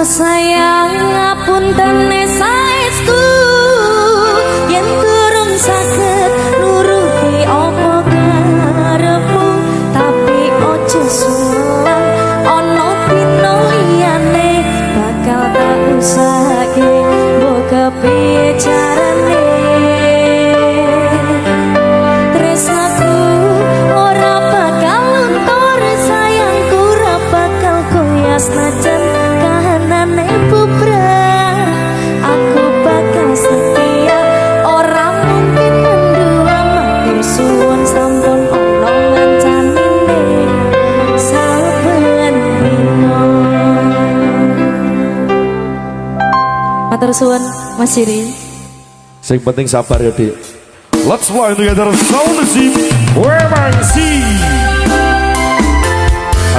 sayang ngapunten saestu yen durung saged nuruti apa karepmu tapi ojo sulang ana dina liyane bakal tak usahake mbok kepiye carane tresnaku ora bakal luntur sayangku ora bakal goyah senajan kahanane bubrah aku bakal setia ora mungkin mendua matur suwun sampun ana ngancanine saben dina matur suwun Mas Jiri. Sing penting sabar ya Dik. Let's fly together sound the sea WMC.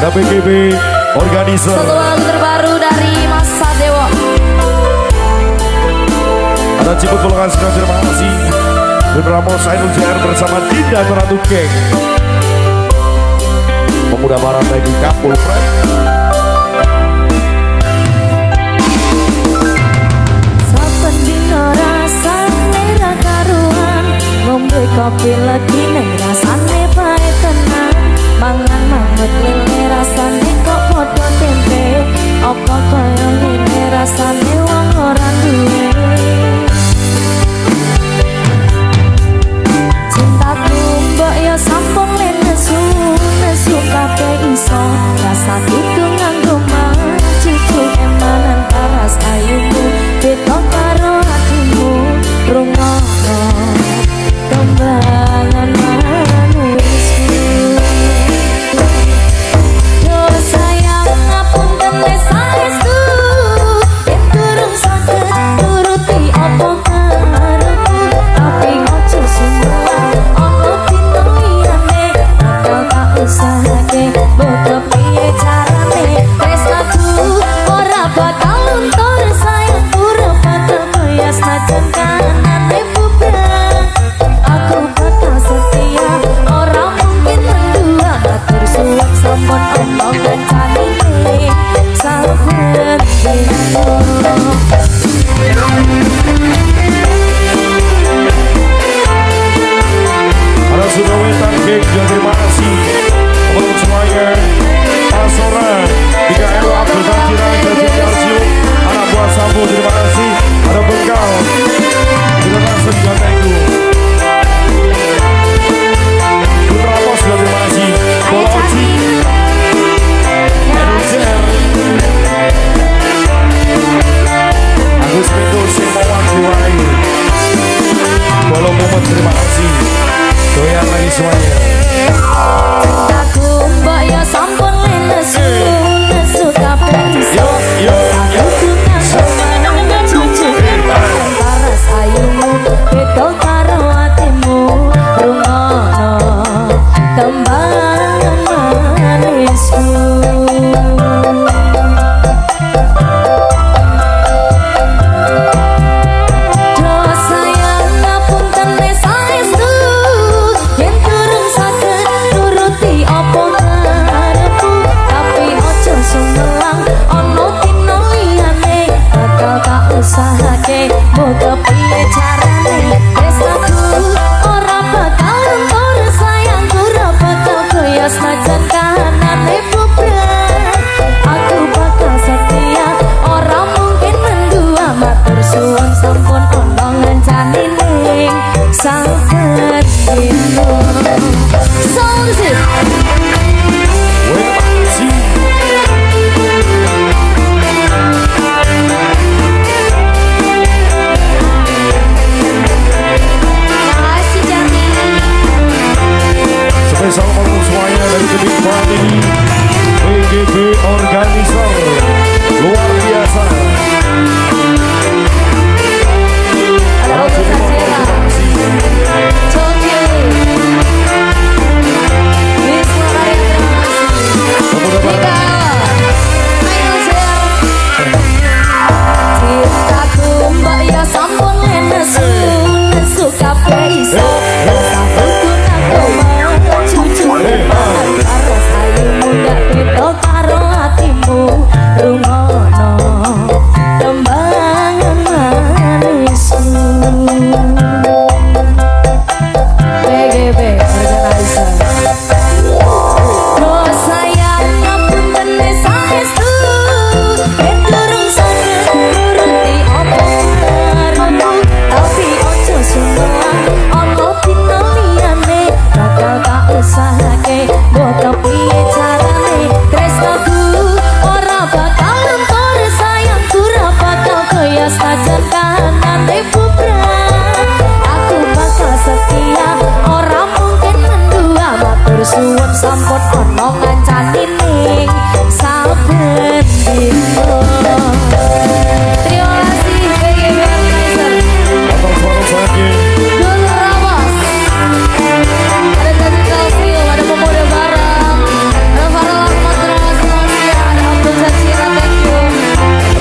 Ada PGB organizer. Satu lagu terbaru dari Mas Sadewo. Ada Ciput Pulangan Sekalian, terima kasih. Dan Ramos Ainul JR bersama Dinda Ratu Geng. Pemuda Barat lagi Kapul Friend. Saben dina rasane ra karuan, ngombe kopi lagi nang rasane bae tenan. Mangan mangut lele rasane kok padha tempe, apa kaya ngene rasane wong ora duwe. Cintaku mbok ya sampun nesu kabeh iso rasa kudu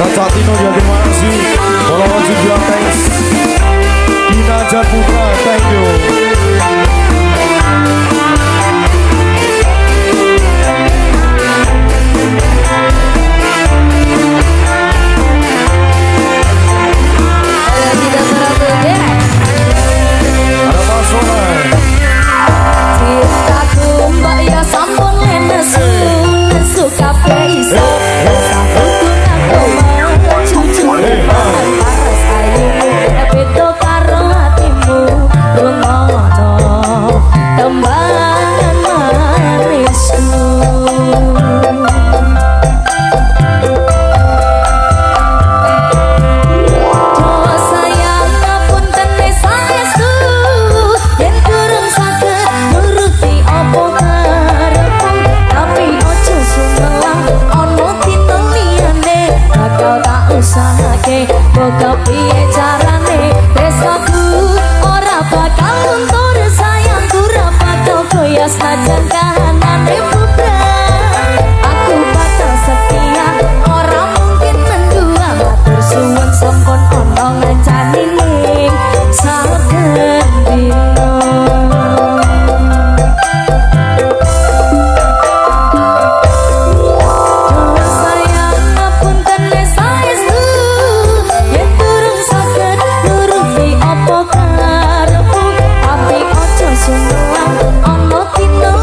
Raja Tino ya terima kasih. Polawat Jubilan thanks. Dina Putra thank you. Ada Mas Ronald. Cintaku mbak ya sampun lenesu nesu kafe iso sampun aku mau cucu paras ayumu beto karo hatimu rumono tembangan manisku. Boga piye carane desaku ora bakal luntur sayangku ora bakal goyah senajan kahanane bubrah. Aku bakal setia ora mungkin mendua matur suwun sampun ana ngancani ning saben dina. Ono tino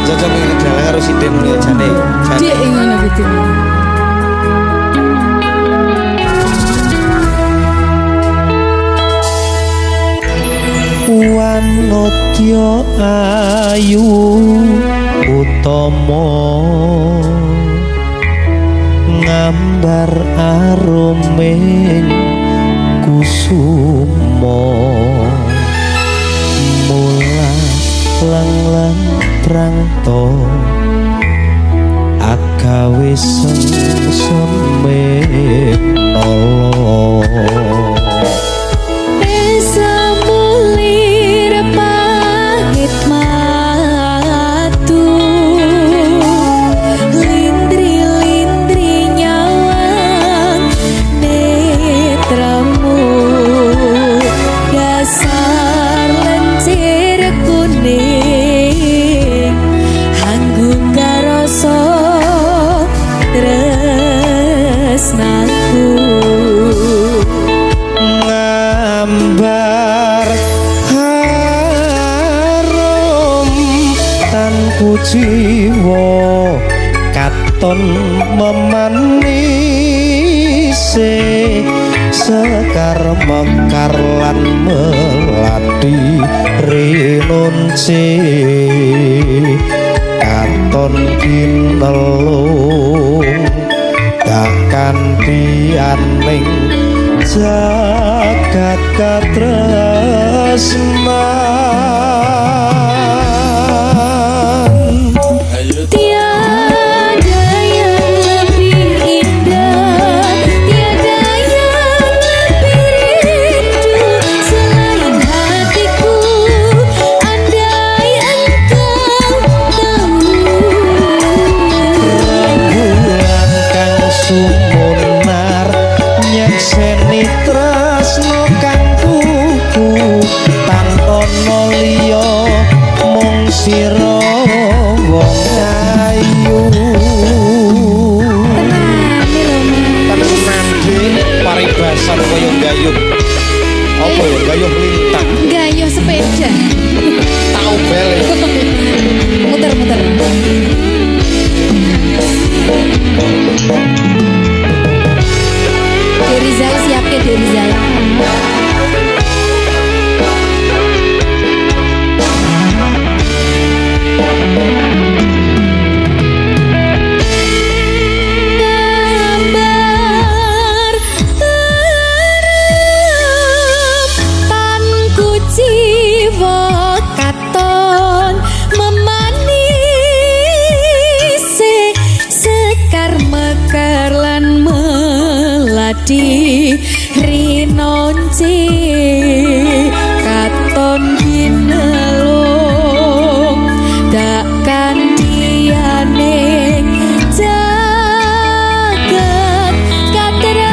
cocok ning dalan karo Sidin jane. Dik ngono gitu. Wanodya ayu utama ngambar aruming kusuma mula lang-lang prangto agawe sengseme nolo jiwa katon memanise sekar mekar lan melati rinunce katon kinelung tak kantianing jagat katresnan. Siro wong ayu tenan iki paribasan kaya gayuh apa ya gayuh lintang gayuh sepeda tau bel muter-muter Derizal siap ke Derizal di rinonci katon ginelung tak kandiane jagat katresnan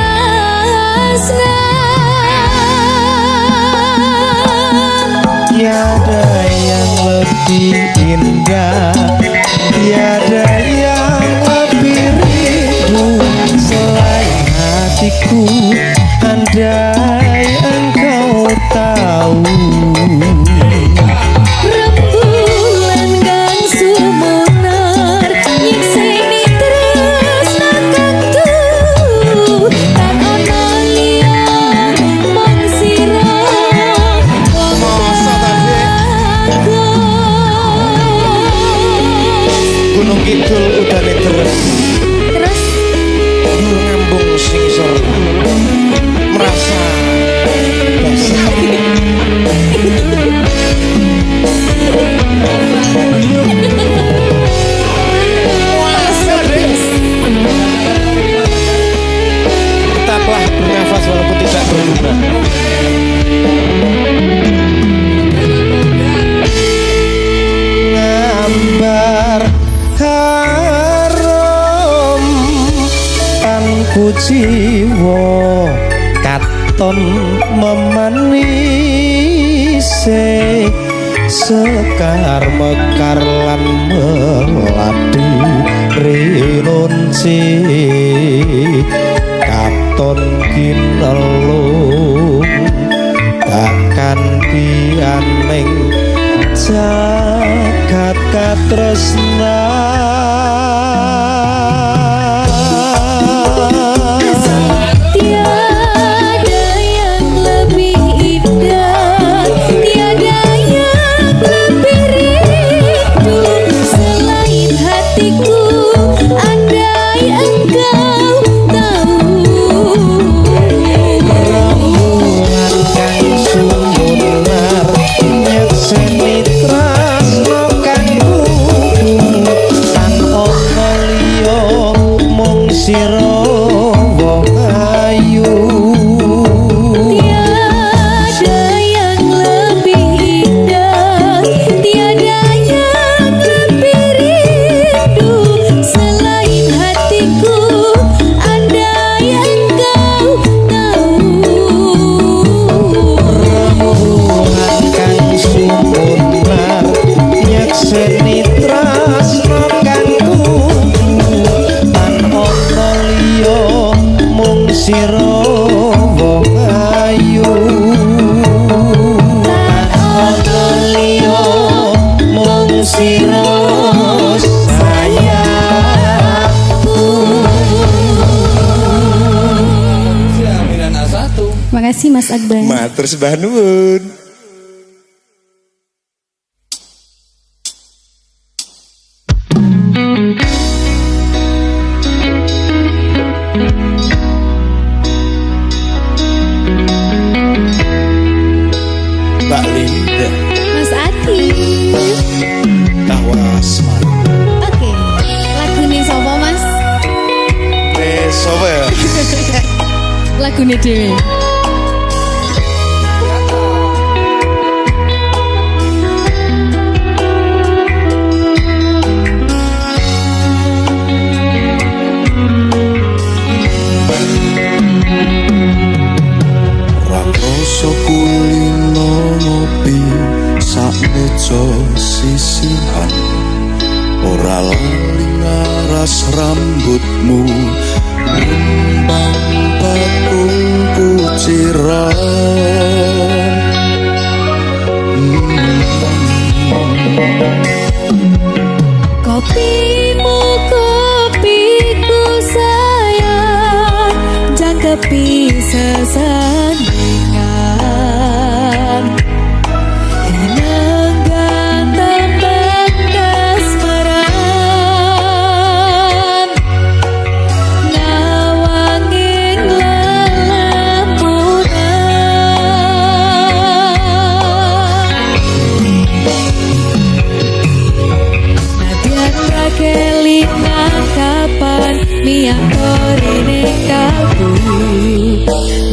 tiada yang lebih indah tiada yang lebih rindu selain hatiku andai engkau tahu rembulan kang sumunar nyikseni tresna kaktu tak ono liya mung sira wong Gunung Kidul udane terus ngambung singsor merasa basah tetaplah bernafas walaupun tidak berguna ngambar harum tanku jiwa katon memanise sekar mekar lan melati rinunci katon kinelung takkan pianing jagat katresnan Tiada yang lebih indah, tiada yang lebih rindu selain hatiku. Andai engkau tahu, rembulan kang sumunar nyekseni tresno kang kudu tan ana liya mung sira wong ayu. tiada yang lebih indah, tiada yang lebih rindu selain hatiku. Andai engkau tahu, Rembulan kang sumunar nyekseni tresno kang kudu tan ana liya mung sira wong ayu. Tan ana liya mung sira Makasih Mas Akbar. Matur sembah nuwun. Mbak Linda Mas Adi. Tawasman. Oke, lagu nih sopo Mas? Sapa ya? Lagu nih Dewi. Rakoso kulino ngopi sak meja sisihan. Ora lali ngaras rambutmu Rembang bakung kuciran. Kopimu kopiku sayang, jangkepi sesandingan. Hinenggan tembang kasmaran, nawanging lelamunan. Nadyan kelingan kapan miyatorine kalbu,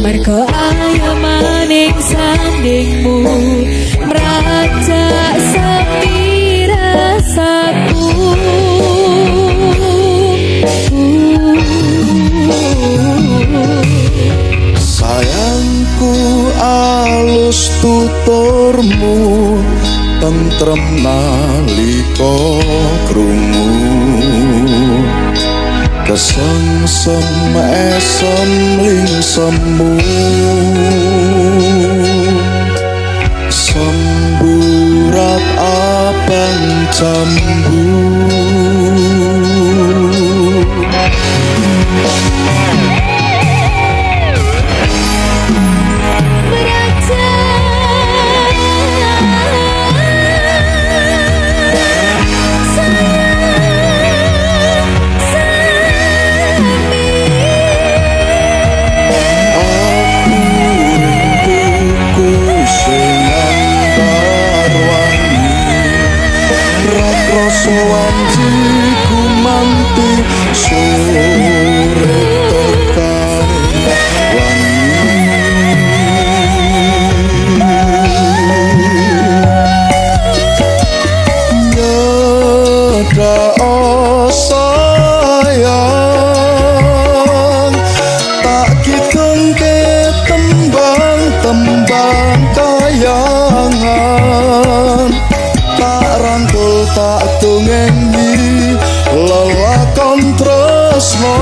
mergo ayo maning sandingmu merajak sepi rasaku. Sayangku alus tuturmu tentrem nalika krungu. Kesengsem esem lingsemu semburat abang jambu. Sowan jiku manti sore tekan wangi nyeda sayang tak kidengke tembang-tembang kayangan tak rangkul tak dongengi lelakon tresno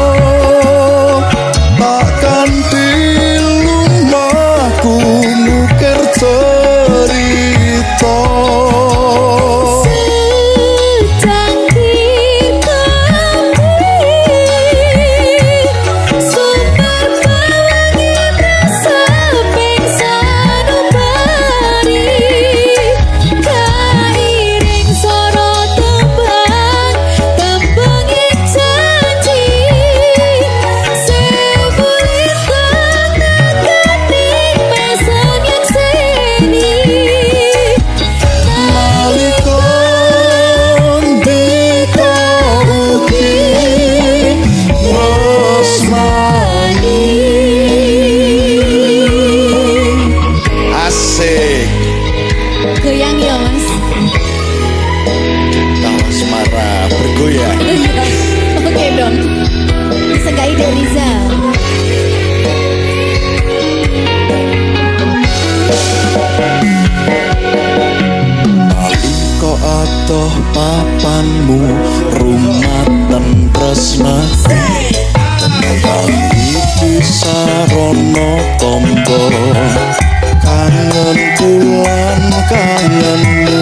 tak kanthi lumahku ngukir cerita goyang. Oke dong. Disegai dari Rizal. Nalika atoh papanmu rumatan tresnati tentang iki sarana tombo kangen kulan kangenmu.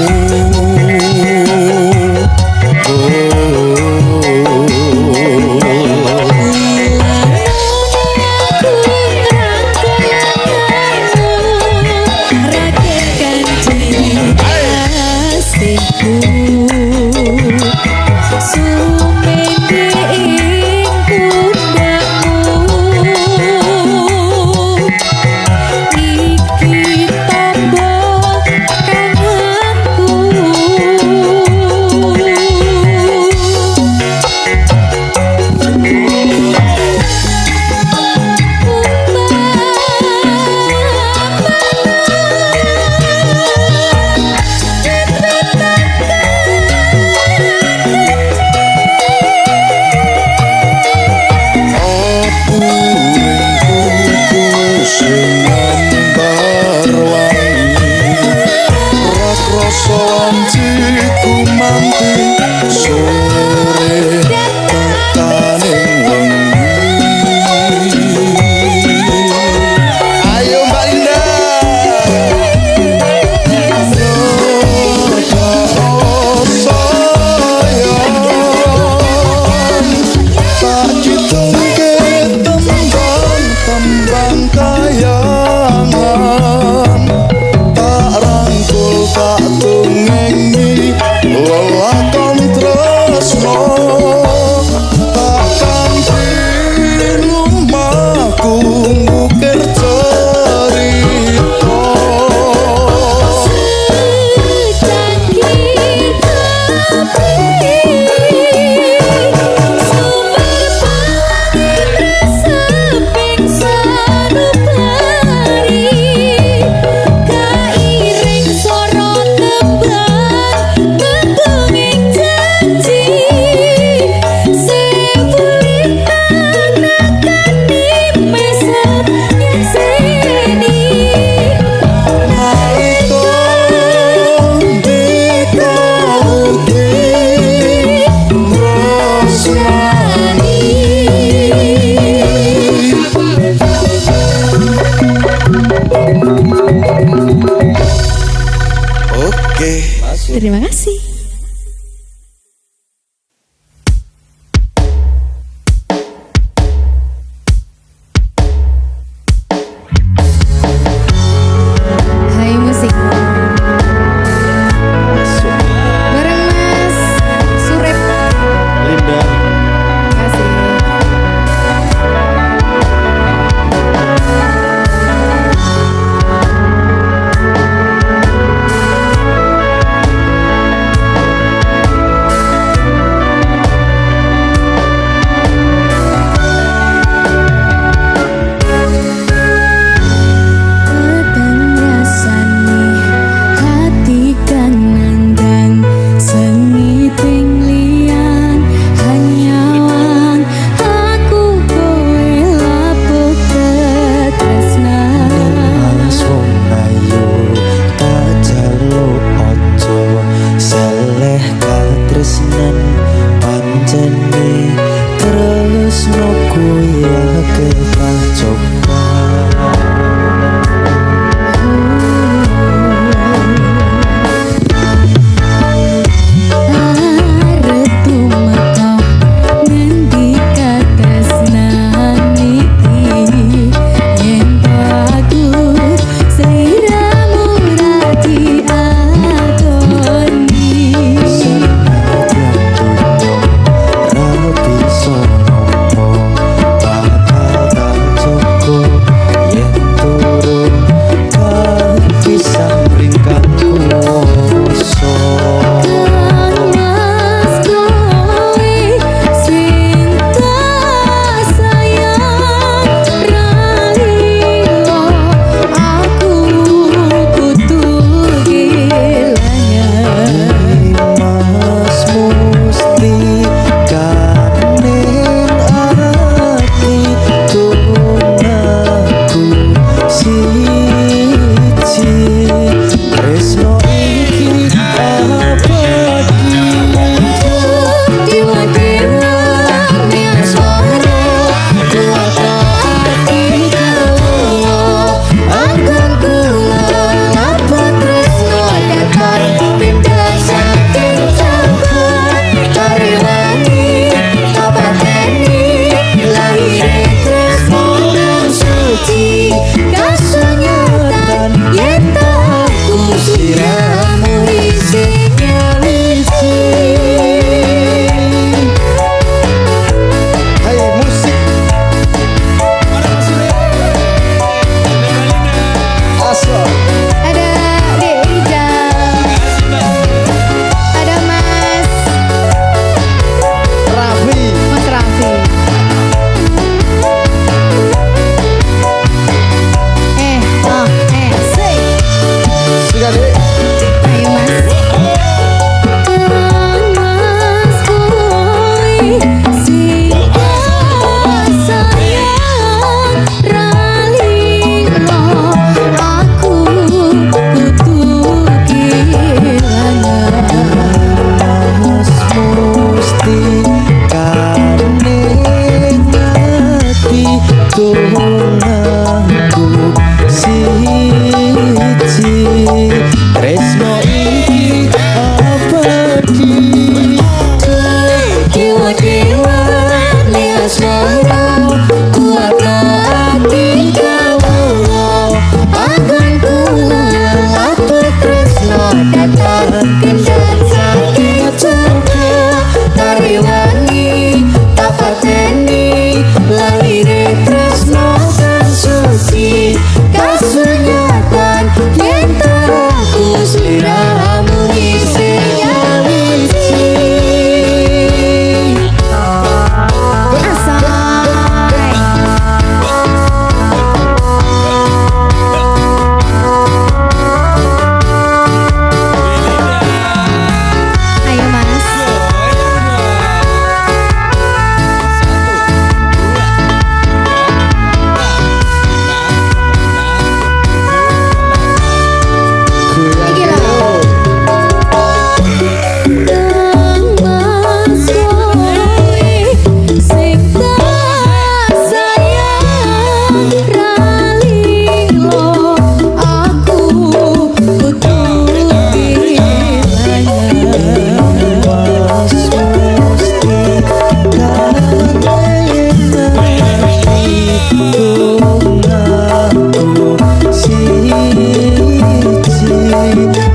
Terima kasih. Hai musik. Bareng Mas Surep. Linda. Terima kasih.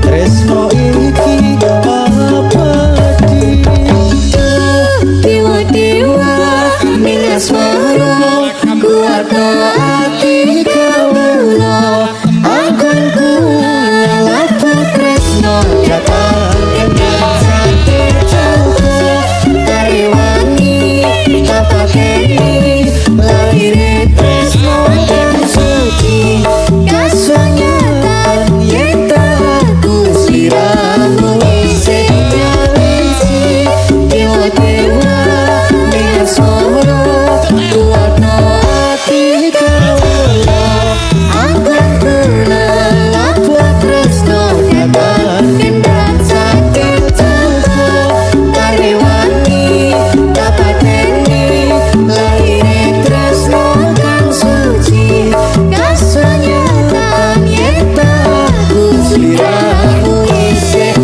tresno iki abadi. Dewa-dewa ning asmara kuwata ati kawula anggonku ngelaput tresno datang sate coba karewangi tapakeni lahire tresno kang suci kasunyatan yen aku siramu isih nyawisi dewa-dewa ning asmara kuwata ati kawula anggonku ngelaput tresno datang kendang sate coba karewangi tapakeni lahire tresno kang suci kasunyatan yen aku siramu isih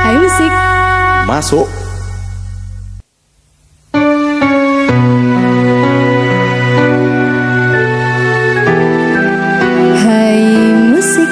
Hai Musik. Masuk. Hai Musik.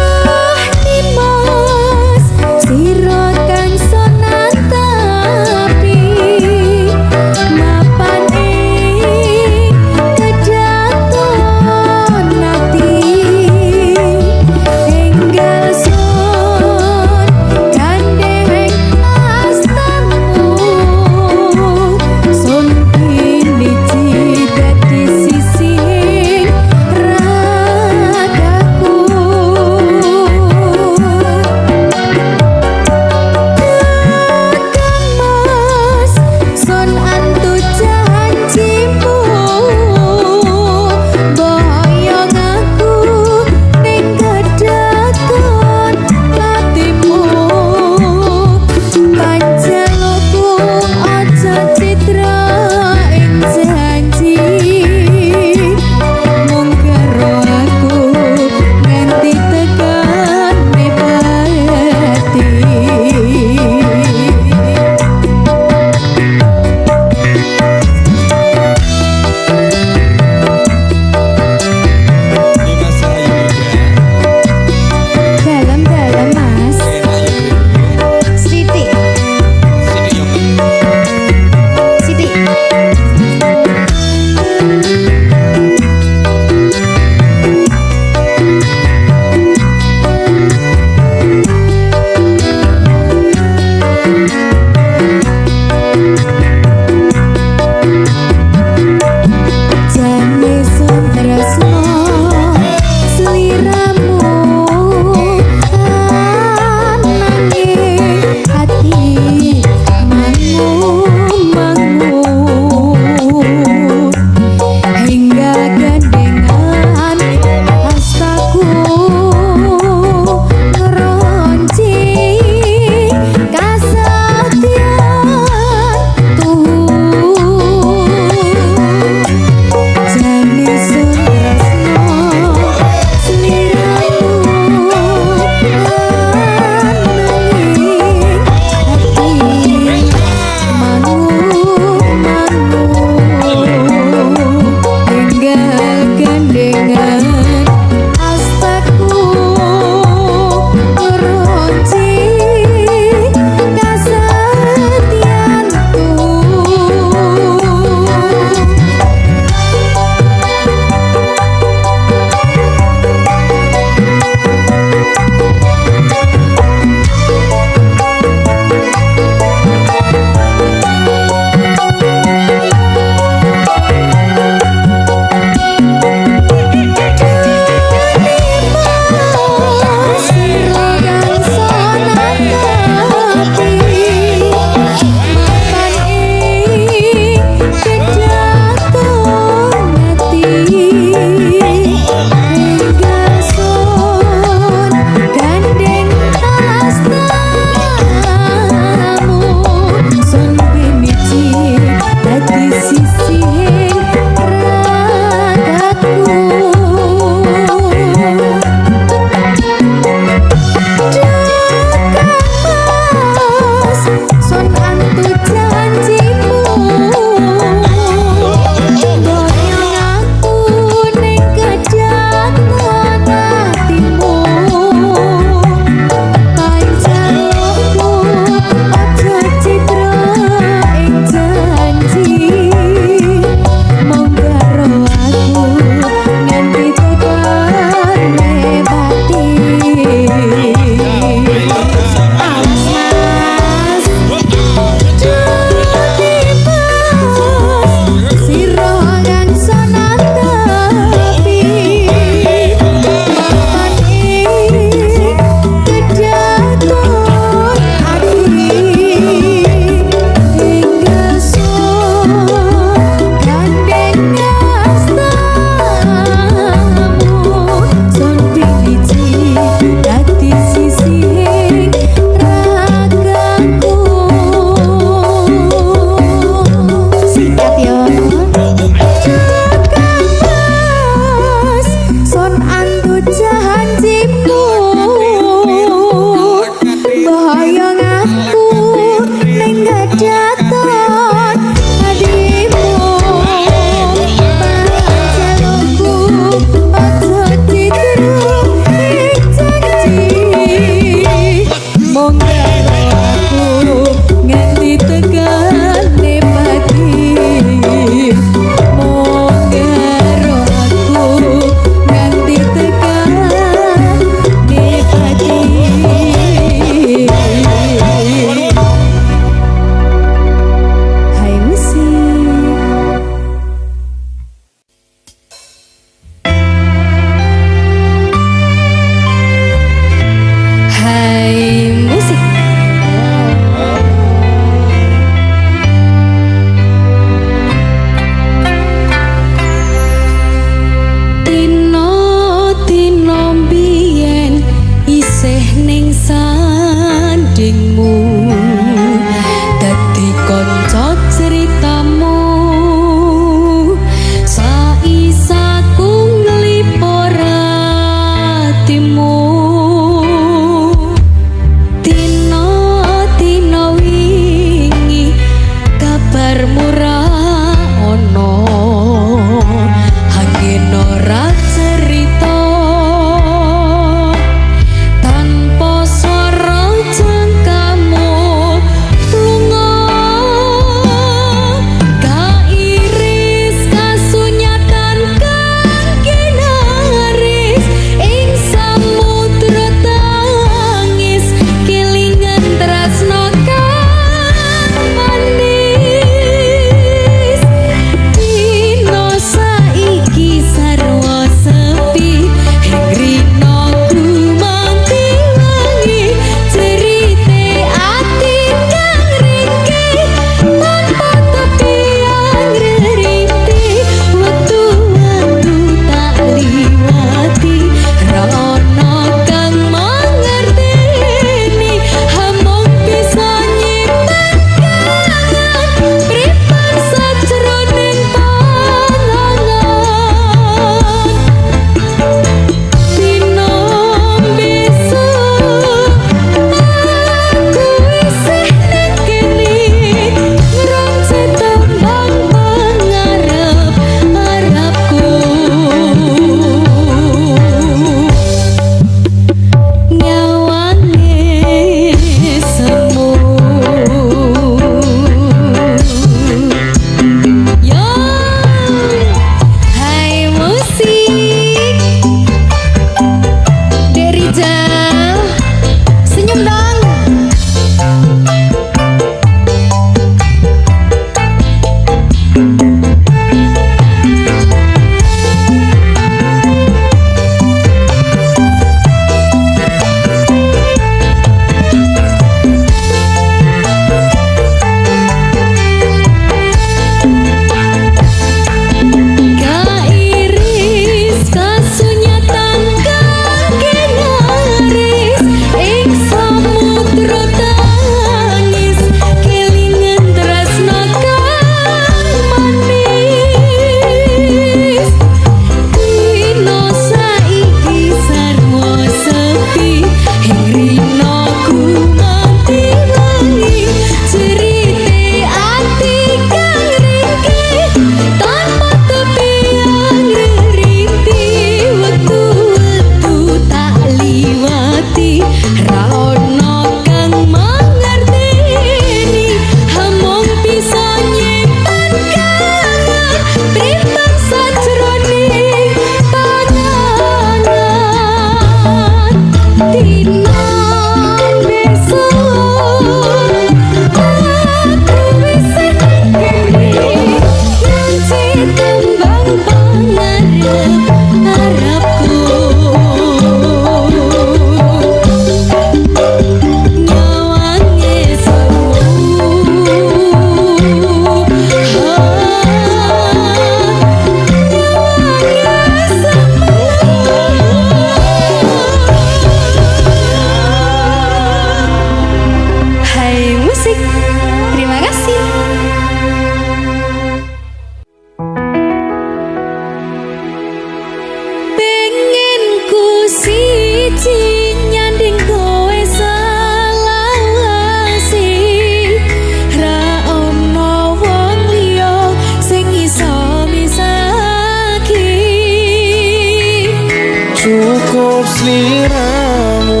sliramu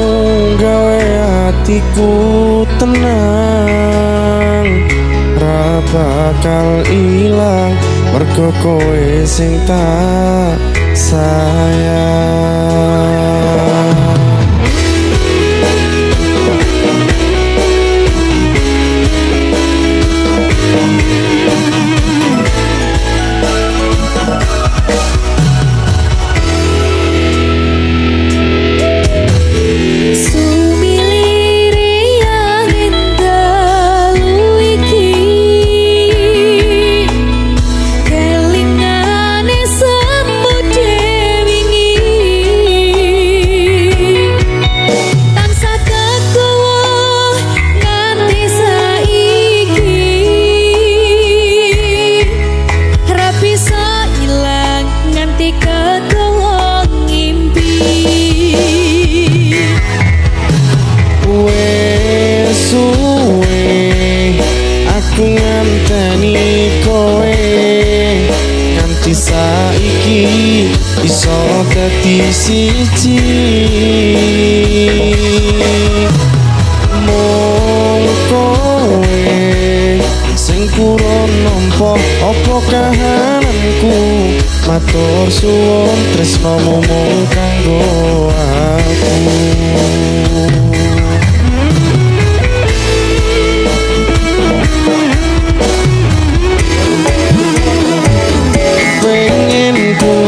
gawe hatiku tenang, ra bakal ilang mergo kowe sing tak sayang. Saiki iso dadi siji, mung kowe sing kurang nampa apa kahananku. Matur suwun tresnamu mung kanggo aku.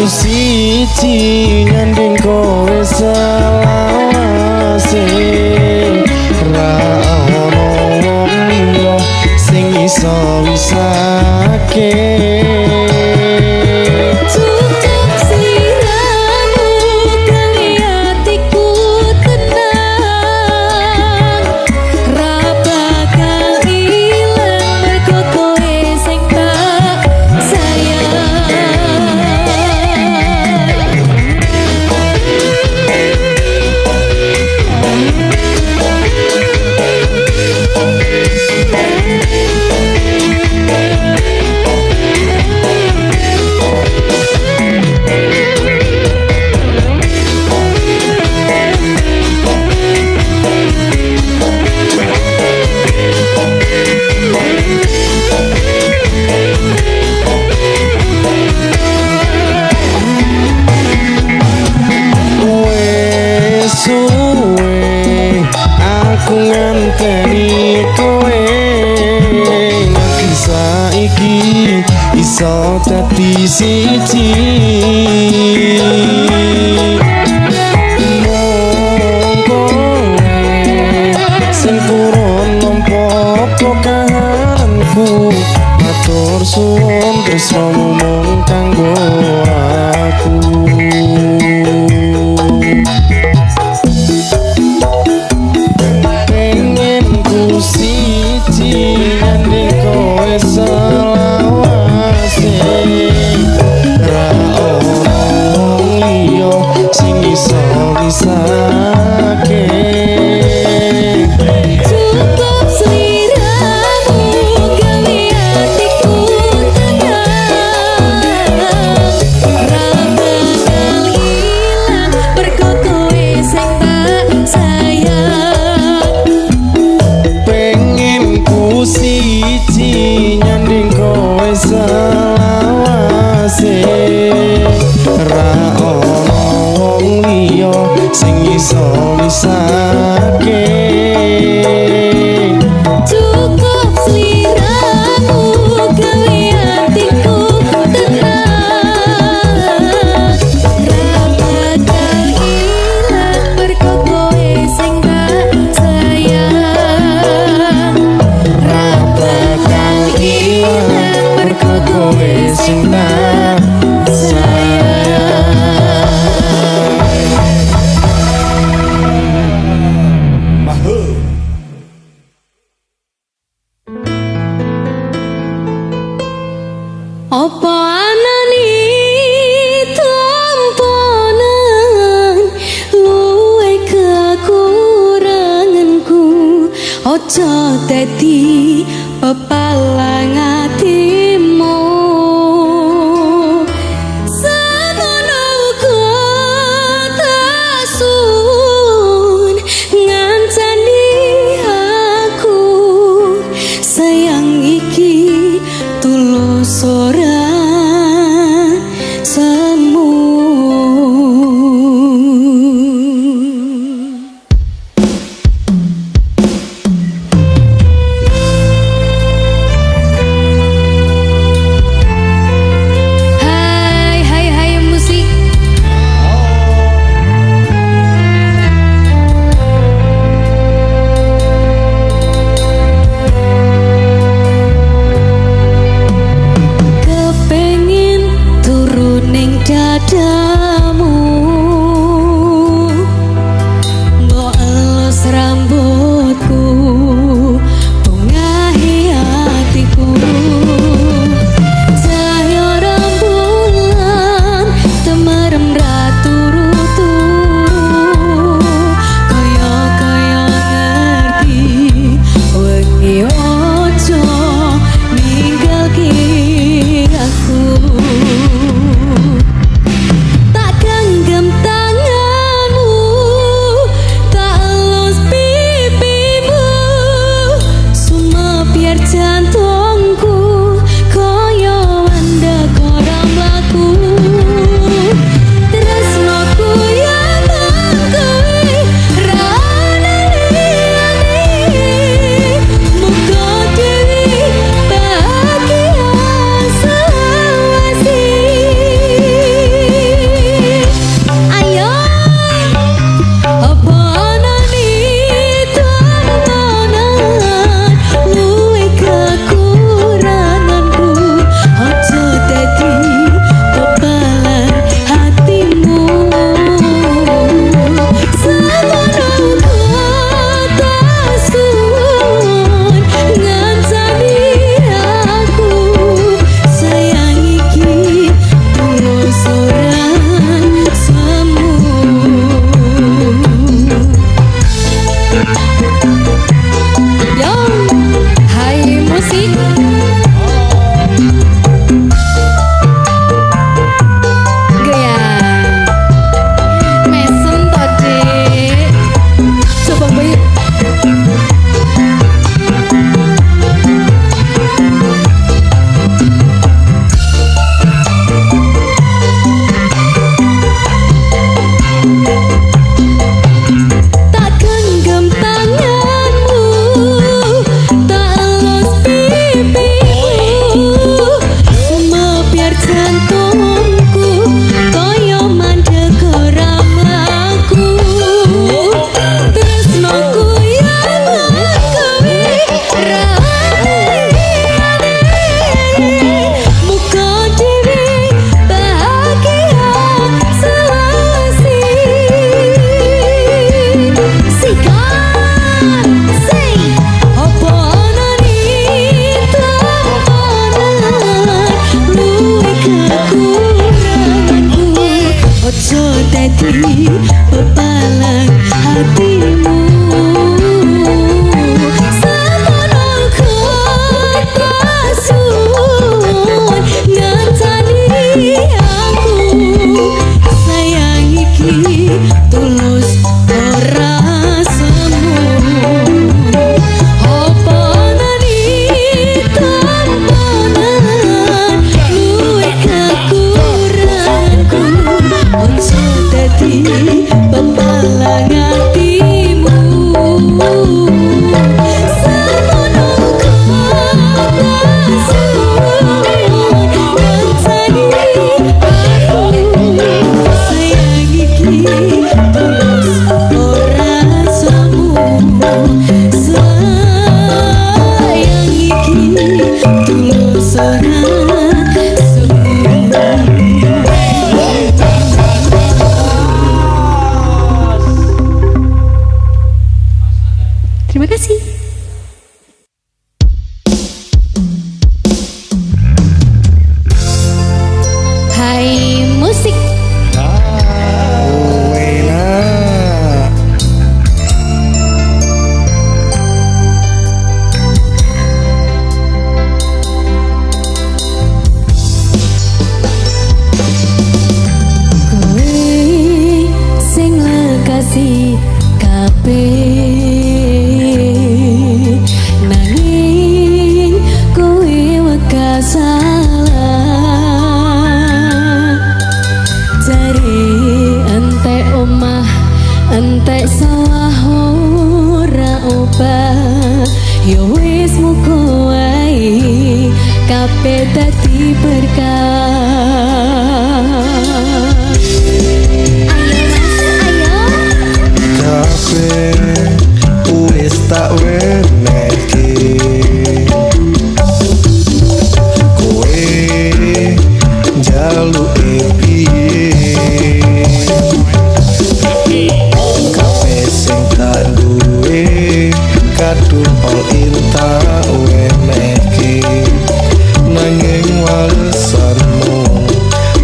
Siji nyanding kowe selawase, ra ono wong liya sing iso wisake. Tutup sliramu gawe hatiku tenang, ra bakal ilang mergo kowe sing tak sayang. Aku nganteni kowe nganti saiki iso dadi siji, mung kowe sing kurang nampa apa kahananku. Matur suwun tresnamu mung kanggo aku. Selawase, ra ono wong liya sing iso wisake. Cukup sliramu gawe hatiku tenang, ra bakal ilang mergo kowe sing tak sayang. Pengen ku siji nyanding kowe selawase, ra ono wong liya sing iso wisake. Cukup sliramu gawe hatiku tenang, ra bakal ilang mergo kowe sing tak sayang. Ra bakal ilang mergo kowe sing tak sayang. Apa anane tamponan luwe kekuranganku, ojo dadi pepalang atimu. Semono uga tak ora semu. Hai musik. Kepengin turun ning dadamu, mbok elus rambutku, bungahi hatiku. Cahaya rembulan temerem raturu-turu, kaya-kaya ngerti wengi ojo ninggalke aku. Tak genggam tanganmu, tak elus pipimu, semua biar jantungku kaya wanda koram laku. Tresnoku yang mengkowe rana liyane, muga dewi bahagia selawasi. Ayo apa anane temenan, luwih kekuranganku, ojo dadi bebalan hatimu. Semono kota suwun ngancani aku, sayang iki tulus ora semu. Yo, hai musik. Goyang. Mesem to, Dik. Coba bayar. Tak genggam tanganmu, tak elus pipimu, semua biar jantungku kaya mandek koram laku. Tresnoku yang mengkowe rana liyane, muga dewi bahagia selawasi. Sikat sing apa anane temenan, luwih kekuranganku, ojo dadi bebalan hatimu. Semono kota suwun ngancani aku, sayang iki tulus ora semu. Apa anane temenan, luwih kekuranganku, ojo dadi bebalan hatimu. Semono kota suwun ngancani aku, sayang iki tulus ora semu. Sayang iki tulus ora semu. Terima kasih. Hai musik. Enak. kabeh nanging kowe wekas salah. yo wis muga wae kabeh dadi berkah. Kabeh wis tak wenehke, kowe njaluke piye? Kabeh sing tak duwe kadung all intak wenehke, nanging walesanmu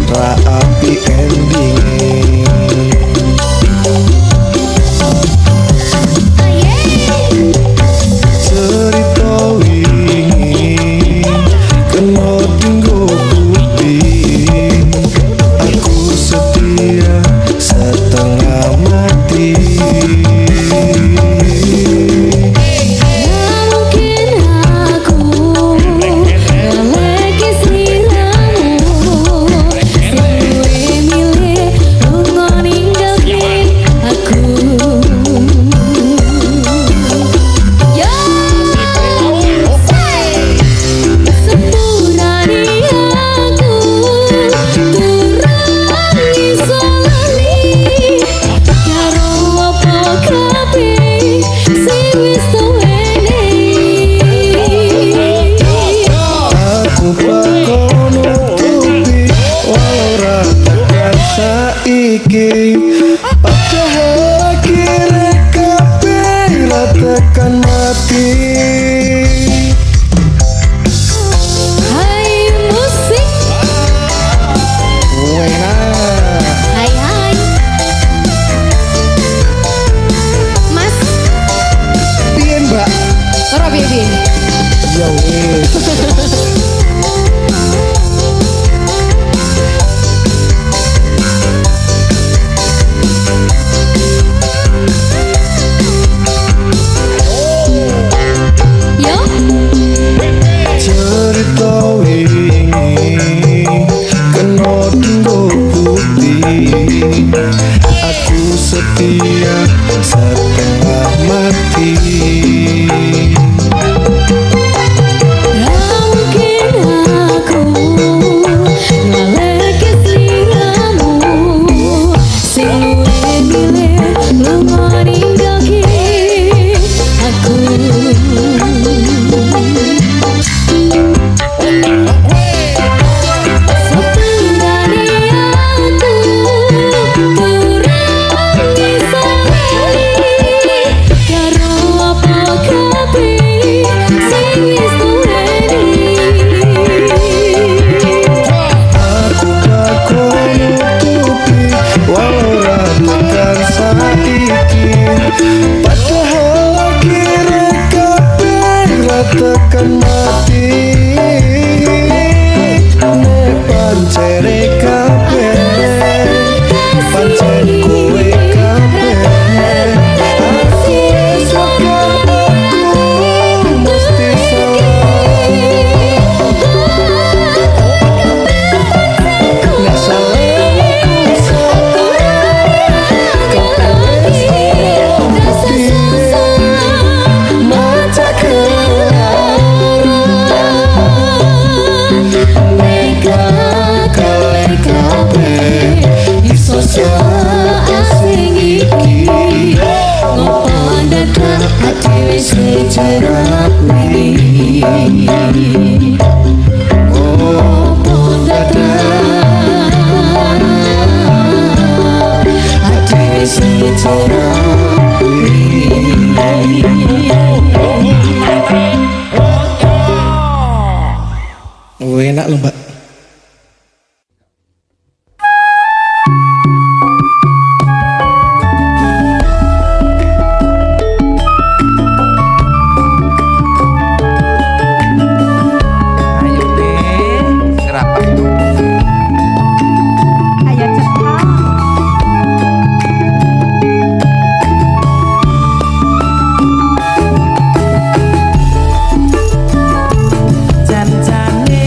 ra api endinge. Cerita wingi kena tinggo putih, aku setia setengah mati. Mungkin aku ngeleki sliramu, sing milih lunga ninggalin aku. Yo sepurane aku turun iso lali karo apa kabeh sing wis tuwene. Aku bakal nutupi walau ra tekan saiki, padahal akhirnya kabeh ra tekan mati. Hai musik, Wena hai Mas, piye mbak? ora piye-piye. Ya wis. Yo Cerita wingi kena tinggo putih, aku setia setengah mati. mungkin aku ngeleki sliramu, sing luwih milih lunga ninggalin aku. Sepurane aku turun iso lali karo apa kabeh sing wis tuwene. Aku bakal nutupi walau ra tekan saiki, padahal akhirnya kabeh ra tekan mati. Nek pancere kabeh, pancen kowe kabeh, aku wis aku mesti salah. Nek salah aku salah, kabeh wis mesti maca Mega kale kabeh iso salah asing iki, ngopo dadak ati wis jerak wingi. Ngopo dadak ati wis jerak wingi. Enak loh mbak. Ayo deh, kenapa? Ayo cepat. Jan-jane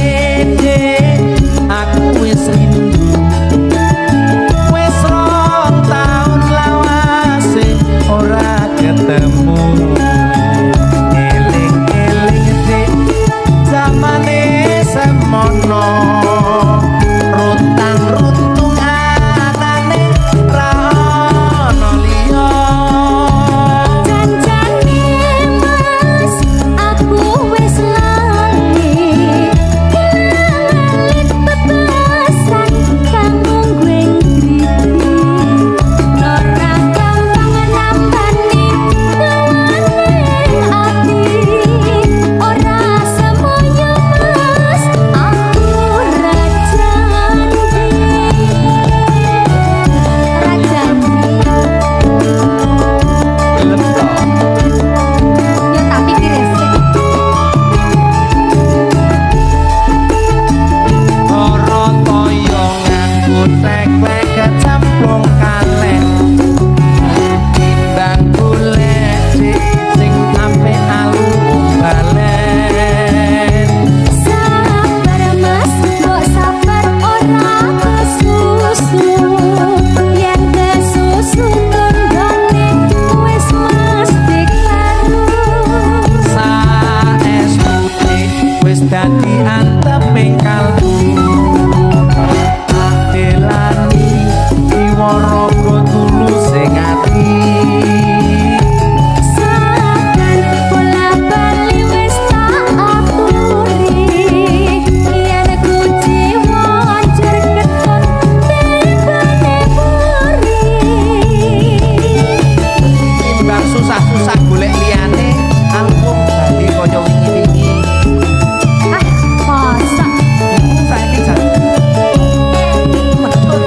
dadi anteping kalbu delani iwaraga tulus sing ati Sabar bola bali wis tak aturi yen kuci wajar keton tibane puri Timbang susah-susah golek liyane album bali kaya wingi-wingi. masa Saiki jan metut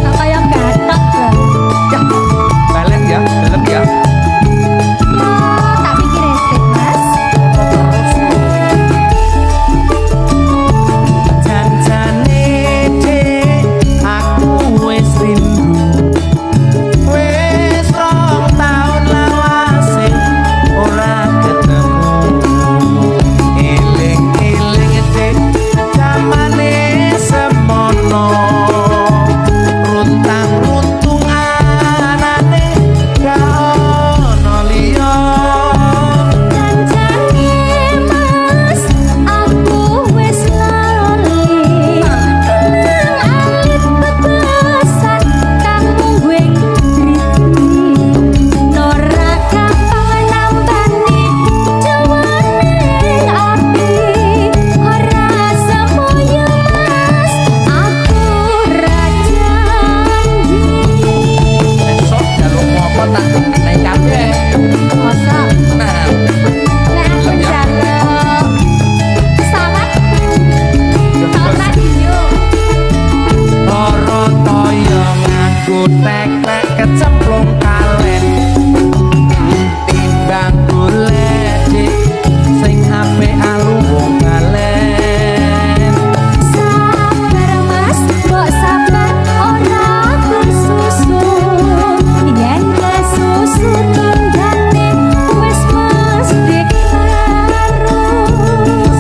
tak kaya gatot lah ya balen ya, delep ya. tak pikir esek mas janjane dek aku wis rindu wis 2 taun lawase ora ketemu eling-eling dek jamane semono runtang-runtung anane gak ono liya Janjane mas aku wis lali kenang alit bebasan kang mungguing driti Nora gampang nambani jawaning ati ora semoyo mas aku ra janji Besok jaluk ngopo tak naik kabeh. masa Nah, nek aku njaluk pesawat pesawat radio Loro toyo nganggo tek-tek kecemplung kalen timbang golek dik sing apik alu wong kalen Sabar mas, kok sabar ora bersusu Yen kesusu tundane wis mesti karo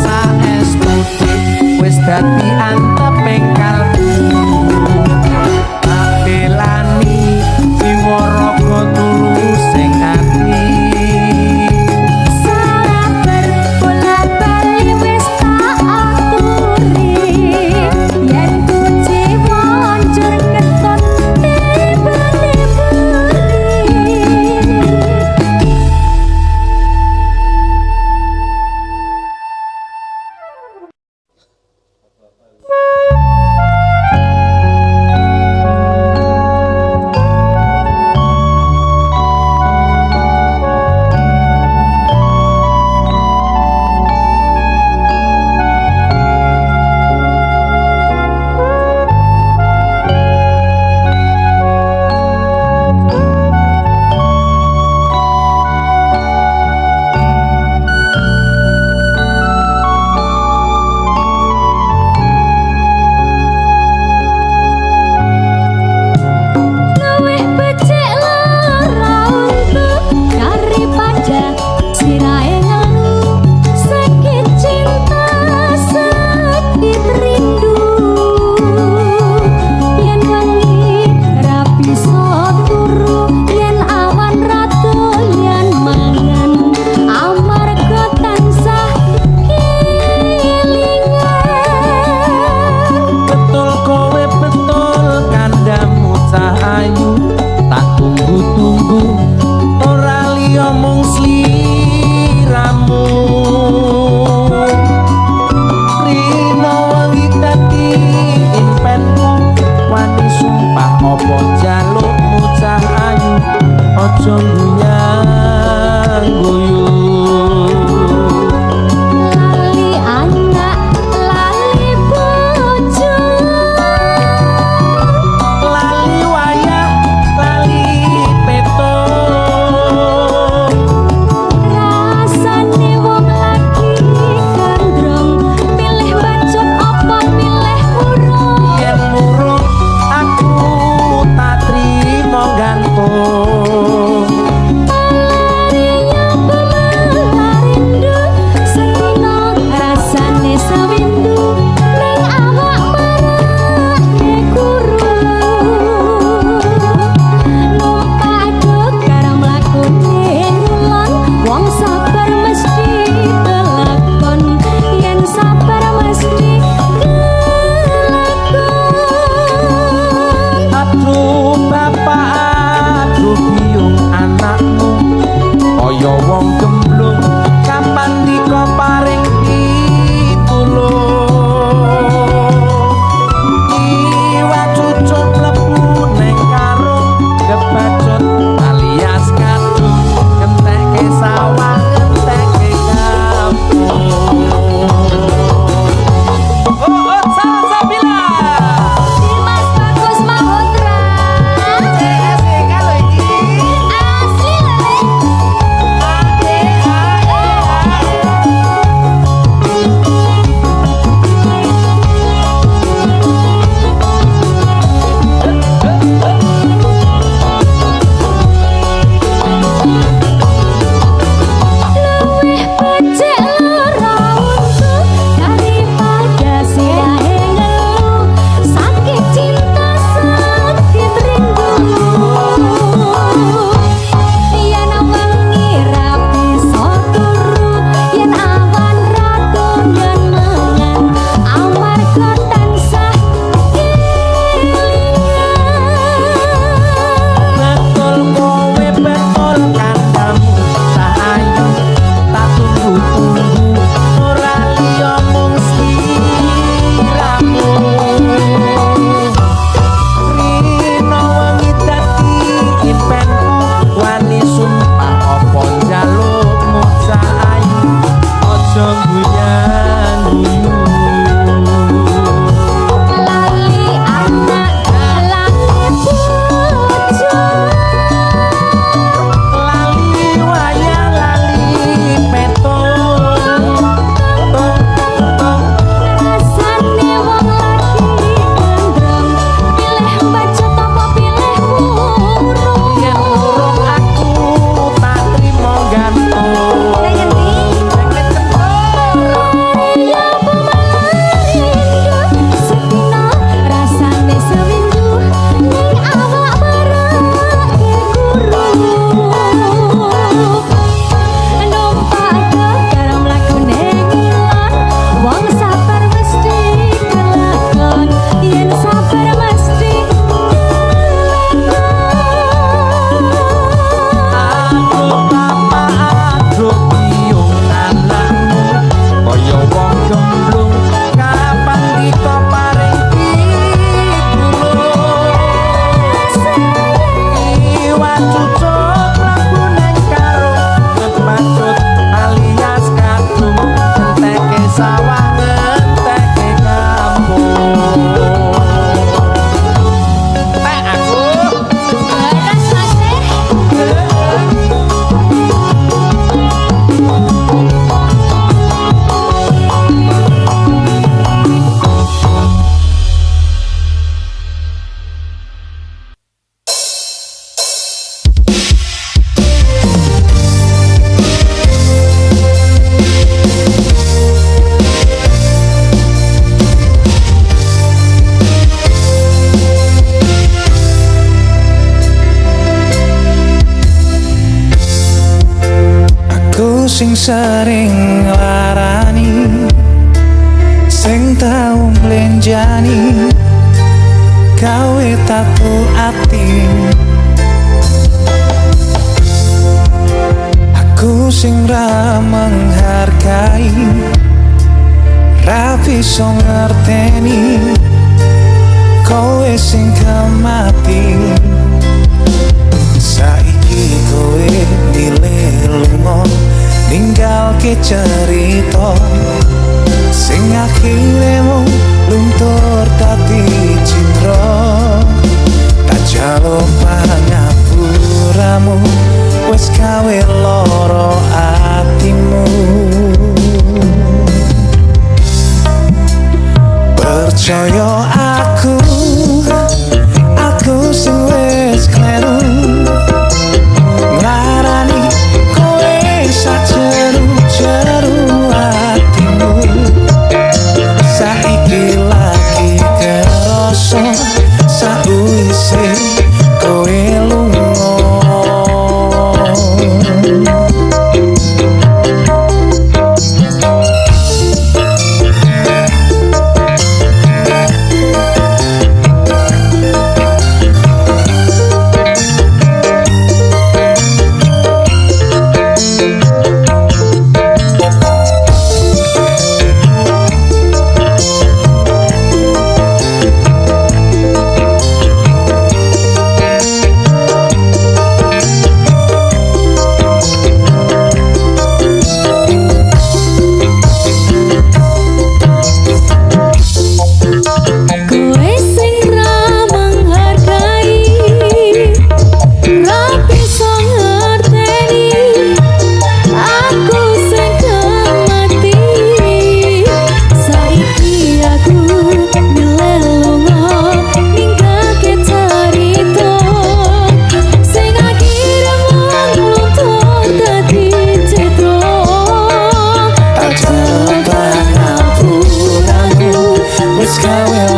saestu dik wis dadi anteping kalbu tak belani jiwa raga tulus sing ati Sabar bola bali wis tak aturi Yen kuci wancur keton tibane puri sing sering larani, sing tau nglenjani gawe tatu ati. Aku sing ra menghargai, ra bisa ngerteni kowe sing kemati. Saiki kowe milih lunga ninggalke cerita sing akhire mung luntur dadi citra. Tak jaluk pangapuramu, wis gawe loro atimu. Percaya aku sing wis kleru nglarani kowe sajeru-jeru atimu. Saiki lagi kerasa sakwise kowe lunga. Let's go.